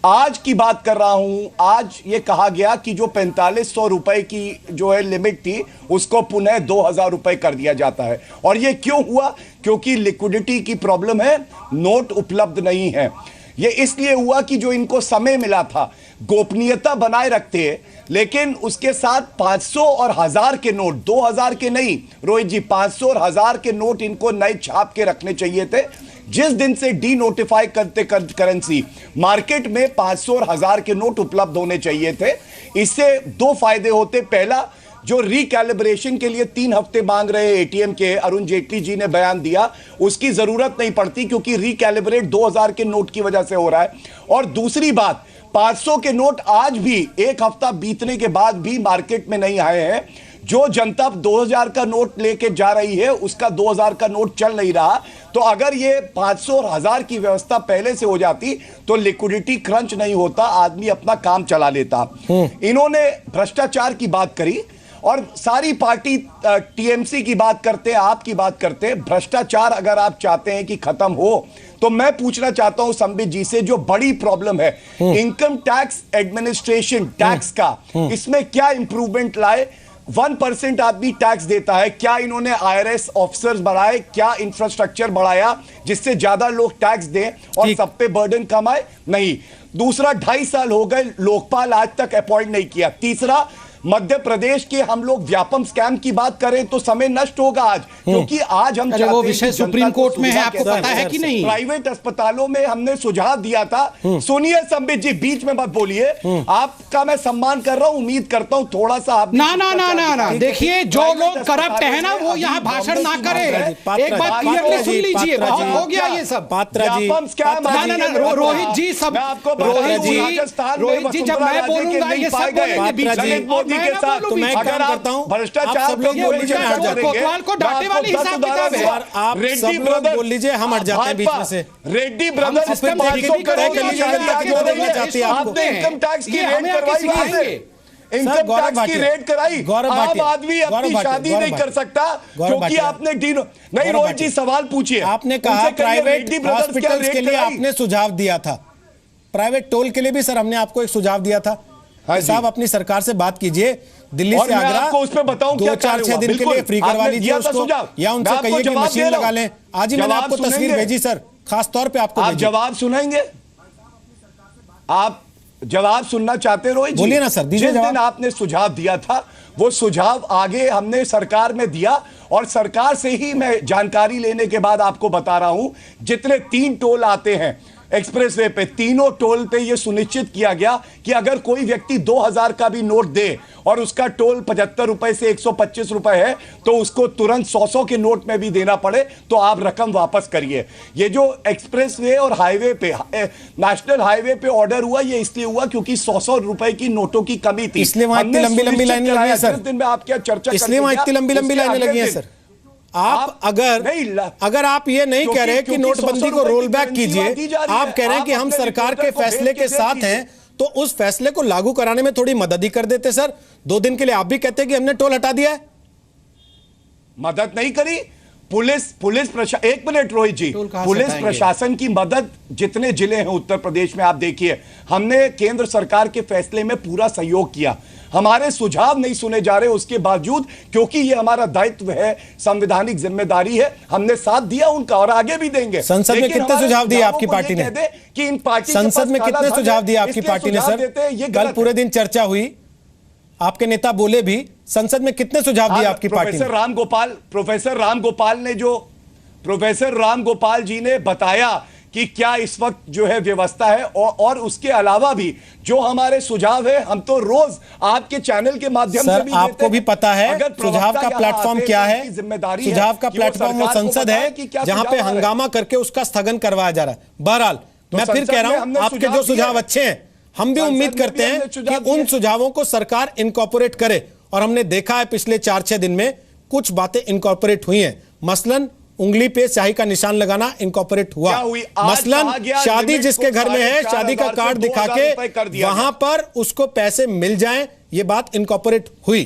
आज की बात कर रहा हूं, आज ये कहा गया कि जो 4500 रुपए की जो है लिमिट थी, उसको पुनः 2000 रुपए कर दिया जाता है। और ये क्यों हुआ? क्योंकि लिक्विडिटी की प्रॉब्लम है, नोट उपलब्ध नहीं है। ये इसलिए हुआ कि जो इनको समय मिला था गोपनीयता बनाए रखते लेकिन उसके साथ 500 और 1000 के नोट, 2000 के नहीं रोहित जी, 500 और 1000 के नोट इनको नए छाप के रखने चाहिए थे। जिस दिन से डी नोटिफाई करते करेंसी, मार्केट में 500 और 1000 के नोट उपलब्ध होने चाहिए थे। इससे दो फायदे होते। पहला, जो रिकैलिब्रेशन के लिए 3 हफ्ते मांग रहे एटीएम के, अरुण जेटली जी ने बयान दिया, उसकी जरूरत नहीं पड़ती क्योंकि रिकैलिब्रेट 2000 के नोट की वजह से हो रहा है। और दूसरी बात, 500 के नोट आज भी 1 हफ्ता बीतने के बाद भी मार्केट में नहीं आए हैं। जो जनता 2000 का नोट लेके जा रही है उसका 2000 का नोट चल नहीं रहा। तो अगर ये 500 और 1000 की व्यवस्था पहले से हो जाती तो लिक्विडिटी क्रंच नहीं होता, आदमी अपना काम चला लेता। इन्होंने भ्रष्टाचार की बात करी और सारी पार्टी टीएमसी की बात करते हैं, आपकी बात करते हैं। भ्रष्टाचार अगर आप चाहते हैं कि खत्म हो तो मैं पूछना चाहता हूं संबित जी से, जो बड़ी प्रॉब्लम है इनकम टैक्स एडमिनिस्ट्रेशन टैक्स का, इसमें क्या इंप्रूवमेंट लाए? 1% आदमी टैक्स देता है, क्या इन्होंने आईआरएस ऑफिसर्स बढ़ाए? क्या इंफ्रास्ट्रक्चर बढ़ाया जिससे ज्यादा लोग टैक्स दें और सब पे बर्डन कम आए? नहीं। दूसरा, 2.5 साल हो गए लोकपाल आज तक अपॉइंट नहीं किया। तीसरा, मध्य प्रदेश के हम लोग व्यापम स्कैम की बात करें तो समय नष्ट होगा आज, क्योंकि आज हम वो विषय सुप्रीम कोर्ट में है, आपको पता है कि नहीं? प्राइवेट अस्पतालों में हमने सुझाव दिया था। सुनिए संबित जी, बीच में मत बोलिए, आपका मैं सम्मान कर रहा हूं, उम्मीद करता हूं थोड़ा सा आप ना देखिए, जो लोग करप्ट है ना वो यहाँ भाषण ना करे। एक बात क्लियरली सुन लीजिए, बहुत हो गया ये सब। रोहित जी, सब रोहित जी जब मैं बोलूंगा ये सब बोलेंगे बीच में के साथ, तो मैं काम करता हूं, भ्रष्टाचार सब लोग बोल लीजिए, हट जाते हैं। कोतवाल को डांटे वाली हिसाब किताब है। आप सब लोग बोल लीजिए, हम हट जाते हैं बीच में से। रेड्डी ब्रदर्स आपने इनकम टैक्स की रेड करवाई, इनकम टैक्स की रेड कराई। आम आदमी अपनी शादी नहीं कर सकता क्योंकि आपने नहीं। रोहित जी सवाल पूछिए। आपने कहा प्राइवेट हॉस्पिटल्स के लिए आपने सुझाव दिया था, प्राइवेट टोल के लिए भी सर हमने आपको एक सुझाव दिया था। साहब अपनी सरकार से बात कीजिए, दिल्ली से आगरा आपको उस पे बताऊं 2-4-6 दिन के लिए फ्री करवा लीजिए उसको, या उनसे कहिए कि मशीन लगा लें। आज ही मैंने आपको तस्वीर भेजी सर, खास तौर पे आपको। आप जवाब सुनेंगे? आप जवाब सुनना चाहते रोहित जी? बोलिए ना सर, जिस दिन आपने सुझाव दिया था वो सुझाव आगे हमने सरकार में दिया और सरकार से ही मैं जानकारी लेने के बाद आपको बता रहा हूं, जितने 3 टोल आते हैं एक्सप्रेसवे पे, तीनों टोल पे ये सुनिश्चित किया गया कि अगर कोई व्यक्ति 2000 का भी नोट दे और उसका टोल 75 रुपए से 125 रुपए है तो उसको तुरंत 100 के नोट में भी देना पड़े तो आप रकम वापस करिए। ये जो एक्सप्रेसवे और हाईवे पे, नेशनल हाईवे पे ऑर्डर हुआ, ये इसलिए हुआ क्योंकि 100 रुपए की नोटों की कमी थी, इसलिए वहां इतनी लंबी लाइनें लगी है सर। दिन में आप क्या चर्चा, इसलिए वहां इतनी लंबी लाइनें लगी है सर। आप अगर आप ये नहीं कह रहे कि नोटबंदी को रोल बैक कीजिए, आप कह रहे हैं कि हम सरकार के फैसले के साथ हैं, तो उस फैसले को लागू कराने में थोड़ी मदद ही कर देते सर। 2 दिन के लिए आप भी कहते हैं कि हमने टोल हटा दिया है, मदद नहीं करी। पुलिस प्रशासन, 1 मिनट रोहित जी, पुलिस प्रशासन की मदद जितने जिले हैं उत्तर प्रदेश में आप देखिए, हमने केंद्र सरकार के फैसले में पूरा सहयोग किया। हमारे सुझाव नहीं सुने जा रहे उसके बावजूद, क्योंकि ये हमारा दायित्व है, संवैधानिक जिम्मेदारी है, हमने साथ दिया उनका और आगे भी देंगे। संसद में कितने सुझाव दिए आपकी पार्टी ने? कि इन पार्टी संसद में कितने सुझाव दिए आपकी पार्टी ने सर? कल पूरे दिन चर्चा हुई, आपके नेता बोले भी, संसद में कितने सुझाव दिए आपकी पार्टी ने? प्रोफेसर राम गोपाल जी ने बताया कि क्या इस वक्त जो है व्यवस्था है, और उसके अलावा भी जो हमारे सुझाव है हम तो रोज आपके चैनल के माध्यम से भी आपको भी पता है सुझाव का प्लेटफॉर्म क्या है। सुझाव का प्लेटफॉर्म वो संसद है जहां पे हंगामा करके उसका स्थगन करवाया जा रहा है। बहरहाल मैं फिर कह रहा हूं, आपके जो सुझाव अच्छे हैं, हम भी उम्मीद करते हैं कि उन सुझावों को सरकार इनकॉर्पोरेट करे, और हमने देखा है पिछले 4-6 दिन में कुछ बातें इनकॉर्पोरेट हुई हैं। मसलन उंगली पे स्याही का निशान लगाना इनकॉर्पोरेट हुआ, मसलन शादी जिसके घर में है, शादी का कार्ड दिखा के वहां पर उसको पैसे मिल जाएं, ये बात इनकॉर्पोरेट हुई।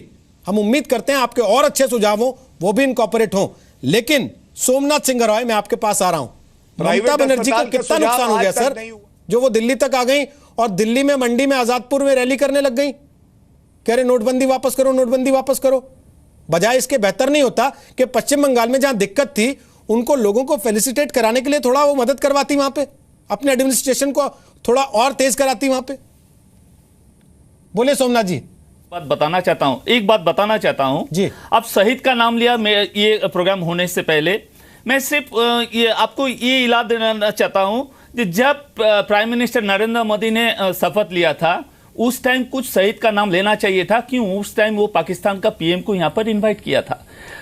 हम उम्मीद करते हैं आपके और अच्छे सुझाव हो वो भी इनकॉर्पोरेट हो। लेकिन सोमनाथ सिंह मैं आपके पास आ रहा हूं, ममता बनर्जी को कितना नुकसान हो गया सर, जो वो दिल्ली तक आ गई और दिल्ली में मंडी में आजादपुर में रैली करने लग गई, कह रहे नोटबंदी वापस करो, नोटबंदी वापस करो। बजाय इसके बेहतर नहीं होता कि पश्चिम बंगाल में जहां दिक्कत थी उनको लोगों को फेलिसिटेट कराने के लिए थोड़ा वो मदद करवाती, वहां पे अपने एडमिनिस्ट्रेशन को थोड़ा और तेज कराती वहां पे। बोले सोमनाथ जी। बात बताना चाहता हूं जी। अब शहीद का नाम लिया, मैं ये प्रोग्राम होने से पहले मैं सिर्फ ये आपको ये इलाज देना चाहता हूं कि जब प्राइम मिनिस्टर नरेंद्र मोदी ने शपथ लिया था उस टाइम कुछ शहीद का नाम लेना चाहिए था। क्यों? उस टाइम वो पाकिस्तान का पीएम को यहां पर इनवाइट किया था।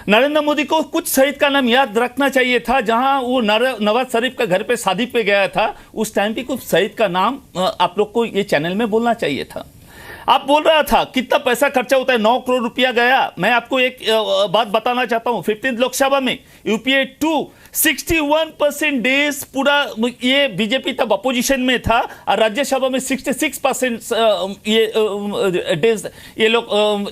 नरेंद्र मोदी को कुछ शहीद का नाम याद रखना चाहिए था। जहां वो नवाज शरीफ का घर पे शादी पे गया था उस टाइम भी कुछ शहीद का नाम आप लोग को ये चैनल में बोलना चाहिए था। आप बोल रहा था कितना पैसा खर्चा होता है, 9 करोड़ रुपया गया। मैं आपको एक बात बताना चाहता हूं, 15 लोकसभा में यूपीए 2 61% डेज पूरा ये बीजेपी तब अपोजिशन में था और राज्यसभा में 66% ये डेज ये लोग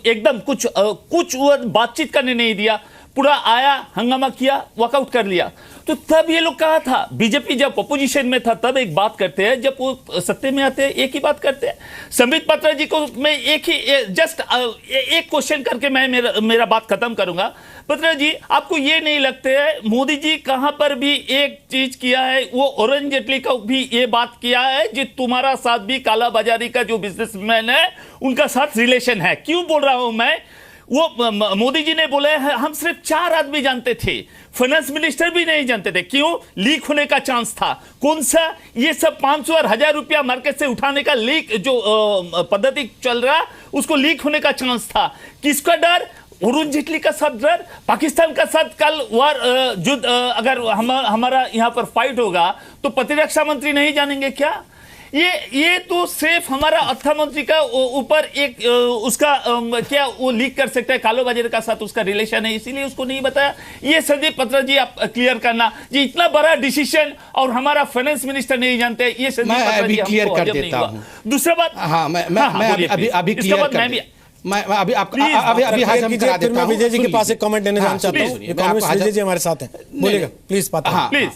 एकदम कुछ बातचीत करने नहीं दिया, पूरा आया हंगामा किया, वॉकआउट कर लिया। तो तब ये लोग कहा था, बीजेपी जब अपोजिशन में था तब एक बात करते हैं, जब वो सत्ते में आते हैं एक ही बात करते हैं। संबित पात्रा जी को मैं एक क्वेश्चन करके मैं मेरा बात खत्म करूंगा। पात्रा जी, आपको ये नहीं लगता है मोदी जी कहां पर भी एक चीज किया है, वो अरुण जेटली का भी ये बात किया है कि तुम्हारा साथ भी काला बाजारी का जो बिजनेसमैन है उनका साथ रिलेशन है। क्यों बोल रहा हूं मैं? वो मोदी जी ने बोले हम सिर्फ 4 आदमी जानते थे, फाइनेंस मिनिस्टर भी नहीं जानते थे। क्यों? लीक होने का चांस था। कौन सा? ये सब 500 और 1000 रुपया मार्केट से उठाने का लीक जो पद्धति चल रहा उसको लीक होने का चांस था। किसका डर? अरुण जेटली का साथ डर। पाकिस्तान का साथ कल वार युद्ध अगर हमारा यहां पर फाइट होगा तो प्रतिरक्षा मंत्री नहीं जानेंगे क्या? ये तो सिर्फ हमारा अर्थ मंत्री का ऊपर एक उसका क्या वो लीक कर सकता है, कालो बाजार का साथ उसका रिलेशन है, इसीलिए उसको नहीं बताया। ये संदीप पात्रा जी आप क्लियर करना जी, इतना बड़ा डिसीजन और हमारा फाइनेंस मिनिस्टर नहीं जानते, ये संदीप पात्रा जी क्लियर कर देता हूं। दूसरा बात, हाँ मैं अभी क्लियर कर मैं अभी हजम करा देता हूं। विजय जी के पास एक कमेंट देना चाहता हूं। इकोनॉमिस्ट विजय जी हमारे साथ हैं, बोलिएगा प्लीज। प्लीज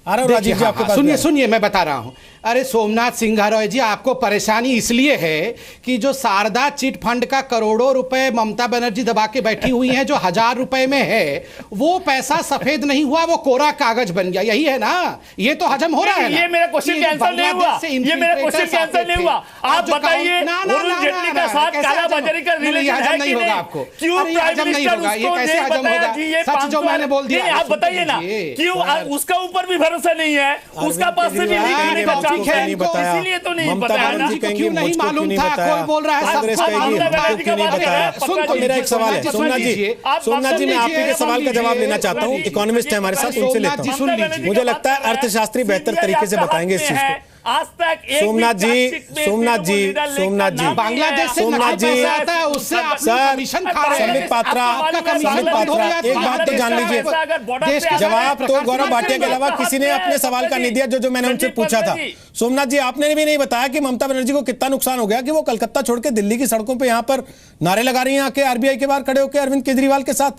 राजीव जी आपके पास सुनिए मैं बता रहा हूं। अरे सोमनाथ सिंघारॉय जी, आपको परेशानी इसलिए है कि जो शारदा चिट फंड का करोड़ों रुपए ममता बनर्जी दबा के बैठी हुई हैं, जो 1000 रुपए में है वो पैसा सफेद नहीं हुआ, वो कोरा कागज बन गया। यही है ना? ये तो हजम हो रहा है ना? ये मेरा क्वेश्चन का आंसर नहीं हुआ। ये मेरा क्वेश्चन का आंसर नहीं हुआ। आप बताइए अरुण जेटली का साथ काला बाजारी का रिलेशन है कि नहीं? आपको क्यों प्राइम मिनिस्टर उसको नहीं बताया कि ये 500 जो मैंने बोल दिया? आप बताइए ना, क्यों उसका ऊपर भी भरोसा नहीं है, उसका पास से भी लीक होने का चांस है, इसीलिए तो नहीं बताया ना। क्यों नहीं मालूम था? कोई बोल रहा है मेरा एक सवाल है सोमनाथ जी, मैं आप ही के सवाल का जवाब लेना चाहता हूँ। इकोनॉमिस्ट है हमारे साथ, उनसे लेता हूँ। मुझे लगता है अर्थशास्त्री बेहतर तरीके से बताएंगे इस चीज को। आज तक सोमनाथ जी बांग्लादेश से सोमनाथ जी आता है, उससे कमीशन खा रहे हैं। संबित पात्रा एक बात तो जान लीजिए, जवाब तो गौरव भाटिया के अलावा किसी ने अपने सवाल का नहीं दिया जो मैंने उनसे पूछा था। सोमनाथ जी, आपने भी नहीं बताया कि ममता बनर्जी को कितना नुकसान हो गया कि वो कलकत्ता छोड़ के दिल्ली की सड़कों पे यहाँ पर नारे लगा रही हैं, आके आरबीआई के बाहर खड़े होकर अरविंद केजरीवाल के साथ,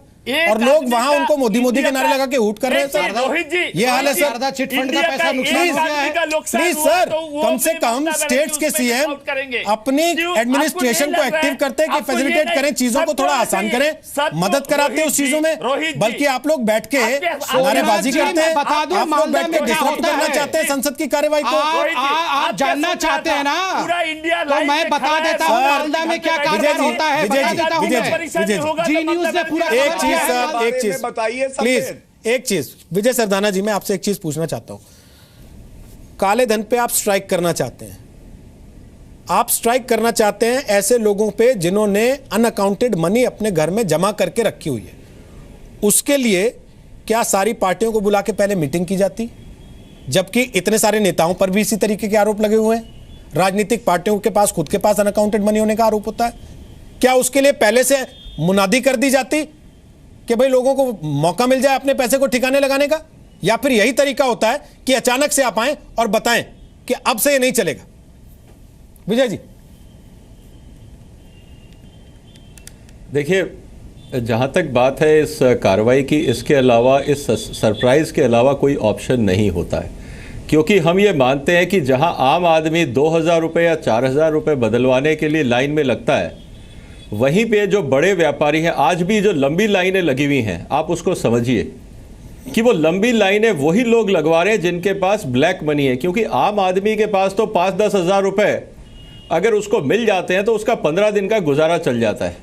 और लोग वहां उनको मोदी के नारे लगा के हूट कर रहे हैं। सर रोहित जी, ये हाल है सर। चिटफंड का पैसा नुकसान हो गया है। प्लीज सर, कम से कम स्टेट्स के सीएम अपनी एडमिनिस्ट्रेशन को एक्टिव करते हैं कि फैसिलिटेट करें, चीजों को थोड़ा आसान करें, मदद कराते हैं उस चीजों में, बल्कि आप लोग बैठ के नारेबाजी करते हैं। आप लोग बैठ के डिस्टर्ब करना चाहते हैं संसद की कार्यवाही को। आप जानना चाहते हैं ना, पूरा इंडिया तो मैं बता देता हूँ मालदा में क्या कार्य होता है। जी न्यूज़ ने पूरा एक चीज बताइए प्लीज, एक चीज विजय सरदाना जी, मैं आपसे एक चीज पूछना चाहता हूं। काले धन पे आप स्ट्राइक करना चाहते हैं, आप स्ट्राइक करना चाहते हैं ऐसे लोगों पे जिन्होंने अनअकाउंटेड मनी अपने घर में जमा करके रखी हुई है। उसके लिए क्या सारी पार्टियों को बुला के पहले मीटिंग की जाती, जबकि इतने सारे नेताओं पर भी इसी तरीके के आरोप लगे हुए हैं? राजनीतिक पार्टियों के पास खुद के पास अनअकाउंटेड मनी होने का आरोप होता है। क्या उसके लिए पहले से मुनादी कर दी जाती कि भाई लोगों को मौका मिल जाए अपने पैसे को ठिकाने लगाने का? या फिर यही तरीका होता है कि अचानक से आप आए और बताएं कि अब से ये नहीं चलेगा? विजय जी देखिए, जहां तक बात है इस कार्रवाई की, इसके अलावा, इस सरप्राइज के अलावा कोई ऑप्शन नहीं होता है, क्योंकि हम ये मानते हैं कि जहां आम आदमी 2000 रुपये या 4000 रुपये बदलवाने के लिए लाइन में लगता है, वहीं पे जो बड़े व्यापारी हैं, आज भी जो लंबी लाइनें लगी हुई हैं, आप उसको समझिए कि वो लंबी लाइनें वही लोग लगवा रहे हैं जिनके पास ब्लैक मनी है। क्योंकि आम आदमी के पास तो 5-10 हज़ार रुपये अगर उसको मिल जाते हैं तो उसका 15 दिन का गुजारा चल जाता है।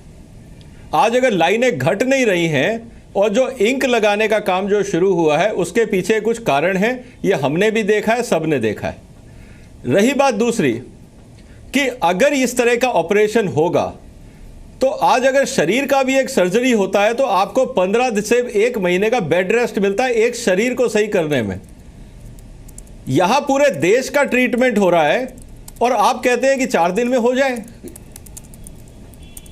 आज अगर लाइनें घट नहीं रही हैं और जो इंक लगाने का काम जो शुरू हुआ है उसके पीछे कुछ कारण है, ये हमने भी देखा है, सबने देखा है। रही बात दूसरी कि अगर इस तरह का ऑपरेशन होगा तो आज अगर शरीर का भी एक सर्जरी होता है तो आपको 15 से 1 महीने का बेड रेस्ट मिलता है एक शरीर को सही करने में। यहां पूरे देश का ट्रीटमेंट हो रहा है और आप कहते हैं कि 4 दिन में हो जाए।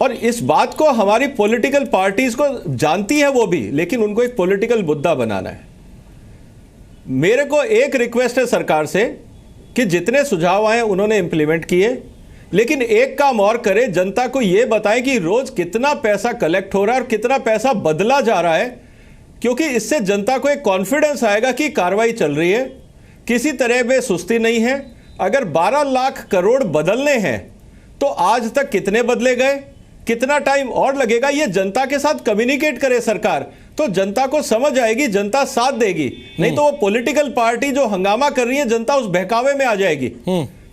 और इस बात को हमारी पॉलिटिकल पार्टीज को जानती है वो भी, लेकिन उनको एक पॉलिटिकल मुद्दा बनाना है। मेरे को एक रिक्वेस्ट है सरकार से कि जितने सुझाव आए उन्होंने इंप्लीमेंट किए, लेकिन एक काम और करे, जनता को यह बताएं कि रोज कितना पैसा कलेक्ट हो रहा है और कितना पैसा बदला जा रहा है, क्योंकि इससे जनता को एक कॉन्फिडेंस आएगा कि कार्रवाई चल रही है, किसी तरह में सुस्ती नहीं है। अगर 12 लाख करोड़ बदलने हैं तो आज तक कितने बदले गए, कितना टाइम और लगेगा, ये जनता के साथ कम्युनिकेट करे सरकार, तो जनता को समझ आएगी, जनता साथ देगी। नहीं तो वो पॉलिटिकल पार्टी जो हंगामा कर रही है, जनता उस बहकावे में आ जाएगी।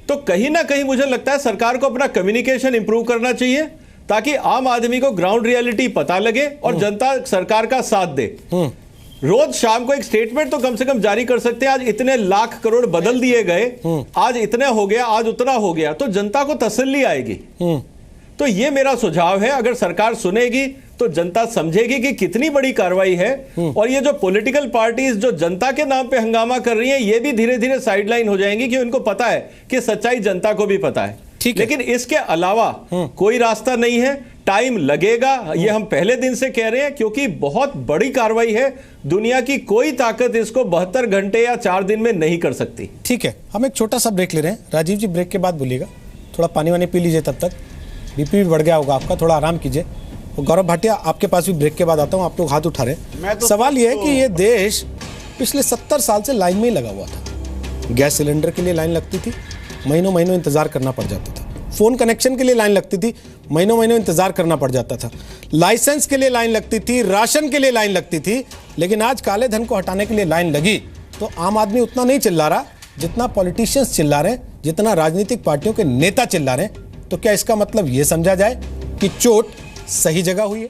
तो कहीं ना कहीं मुझे लगता है सरकार को अपना कम्युनिकेशन इंप्रूव करना चाहिए ताकि आम आदमी को ग्राउंड रियलिटी पता लगे और जनता सरकार का साथ दे। रोज शाम को एक स्टेटमेंट तो कम से कम जारी कर सकते हैं, आज इतने लाख करोड़ बदल दिए गए, आज इतने हो गया, आज उतना हो गया, तो जनता को तसल्ली आएगी। तो ये मेरा सुझाव है, अगर सरकार सुनेगी तो जनता समझेगी कि कितनी बड़ी कार्रवाई है। और ये जो पॉलिटिकल पार्टीज जो जनता के नाम पे हंगामा कर रही हैं, ये भी धीरे धीरे साइडलाइन हो जाएंगी, कि उनको पता है कि सच्चाई जनता को भी पता है। लेकिन इसके अलावा कोई रास्ता नहीं है, टाइम लगेगा, ये हम पहले दिन से कह रहे हैं, क्योंकि बहुत बड़ी कार्रवाई है। दुनिया की कोई ताकत इसको 72 घंटे या 4 दिन में नहीं कर सकती। ठीक है, हम एक छोटा सा ब्रेक ले रहे हैं। राजीव जी ब्रेक के बाद बोलिएगा, थोड़ा पानी वानी पी लीजिए, तब तक बीपी भी बढ़ गया होगा आपका, थोड़ा आराम कीजिए। और गौरव भाटिया, आपके पास भी ब्रेक के बाद आता हूँ, आप लोग हाथ उठा रहे। सवाल यह है कि ये देश पिछले 70 साल से लाइन में ही लगा हुआ था। गैस सिलेंडर के लिए लाइन लगती थी, महीनों महीनों इंतजार करना पड़ जाता था। फोन कनेक्शन के लिए लाइन लगती थी, महीनों महीनों इंतजार करना पड़ जाता था। लाइसेंस के लिए लाइन लगती थी, राशन के लिए लाइन लगती थी। लेकिन आज काले धन को हटाने के लिए लाइन लगी तो आम आदमी उतना नहीं चिल्ला रहा जितना पॉलिटिशियंस चिल्ला रहे हैं, जितना राजनीतिक पार्टियों के नेता चिल्ला रहे हैं। तो क्या इसका मतलब यह समझा जाए कि चोट सही जगह हुई है?